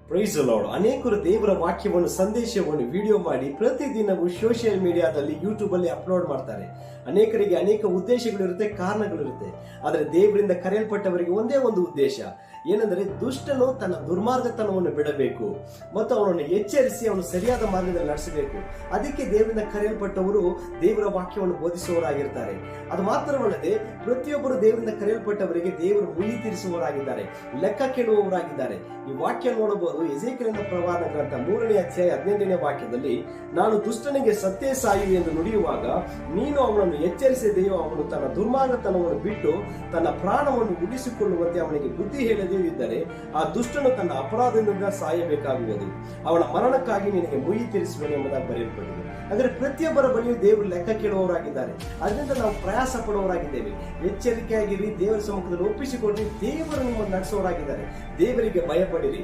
Price lord. ಅನೇಕರು ದೇವರ ವಾಕ್ಯವನ್ನು ಸಂದೇಶವನ್ನು ವಿಡಿಯೋ ಮಾಡಿ ಪ್ರತಿದಿನವೂ ಸೋಷಿಯಲ್ ಮೀಡಿಯಾದಲ್ಲಿ ಯೂಟ್ಯೂಬ್ ಅಲ್ಲಿ ಅಪ್ಲೋಡ್ ಮಾಡ್ತಾರೆ. ಅನೇಕರಿಗೆ ಅನೇಕ ಉದ್ದೇಶಗಳಿರುತ್ತೆ, ಕಾರಣಗಳಿರುತ್ತೆ. ಆದರೆ ದೇವರಿಂದ ಕರೆಯಲ್ಪಟ್ಟವರಿಗೆ ಒಂದೇ ಒಂದು ಉದ್ದೇಶ ಏನಂದ್ರೆ, ದುಷ್ಟನು ತನ್ನ ದುರ್ಮಾರ್ಗತನವನ್ನು ಬಿಡಬೇಕು ಮತ್ತು ಅವನನ್ನು ಎಚ್ಚರಿಸಿ ಅವನು ಸರಿಯಾದ ಮಾರ್ಗದಲ್ಲಿ ನಡೆಸಬೇಕು. ಅದಕ್ಕೆ ದೇವರಿಂದ ಕರೆಯಲ್ಪಟ್ಟವರು ದೇವರ ವಾಕ್ಯವನ್ನು ಬೋಧಿಸುವವರಾಗಿರ್ತಾರೆ. ಅದು ಮಾತ್ರವಲ್ಲದೆ ಪ್ರತಿಯೊಬ್ಬರು ದೇವರಿಂದ ಕರೆಯಲ್ಪಟ್ಟವರಿಗೆ ದೇವರು ಮುಯಿ ತೀರಿಸುವವರಾಗಿದ್ದಾರೆ, ಲೆಕ್ಕ ಕೇಳುವವರಾಗಿದ್ದಾರೆ. ಈ ವಾಕ್ಯ ನೋಡಬಹುದು. ಎಜೆಕೀಯನ ಪ್ರವಾದನ ಗ್ರಂಥ 3ನೇ ಅಧ್ಯಾಯ 15ನೇ ವಾಕ್ಯದಲ್ಲಿ, ನಾನು ದುಷ್ಟನಿಗೆ ಸತ್ತೇ ಸಾಯು ಎಂದು ನುಡಿಯುವಾಗ ನೀನು ಅವನನ್ನು ಎಚ್ಚರಿಸಿದೆಯೋ, ಅವನು ತನ್ನ ದುರ್ಮಾರ್ಗತನವನ್ನು ಬಿಟ್ಟು ತನ್ನ ಪ್ರಾಣವನ್ನು ಉಳಿಸಿಕೊಳ್ಳುವಂತೆ ಅವನಿಗೆ ಬುದ್ಧಿ ಹೇಳದೆಯೂ ಇದ್ದರೆ ಆ ದುಷ್ಟನು ತನ್ನ ಅಪರಾಧದಿಂದ ಸಾಯಬೇಕಾಗುವುದು. ಅವನ ಮರಣಕ್ಕಾಗಿ ನಿನಗೆ ಮುಯಿ ತೀರಿಸುವನು ಎಂಬುದಾಗಿ ಬರೆಯಲ್ಪಟ್ಟಿದೆ. ಆದರೆ ಪ್ರತಿಯೊಬ್ಬರ ಬಳಿಯೂ ದೇವರು ಲೆಕ್ಕ ಕೇಳುವವರಾಗಿದ್ದಾರೆ. ಅದರಿಂದ ನಾವು ಪ್ರಯಾಸ ಪಡುವವರಾಗಿದ್ದೇವೆ. ಎಚ್ಚರಿಕೆಯಾಗಿರಿ, ದೇವರ ಸಮ್ಮುಖದಲ್ಲಿ ಒಪ್ಪಿಸಿಕೊಡ್ರಿ. ದೇವರು ನಿಮ್ಮನ್ನು ನಡೆಸುವವರಾಗಿದ್ದಾರೆ. ದೇವರಿಗೆ ಭಯಪಡಿರಿ.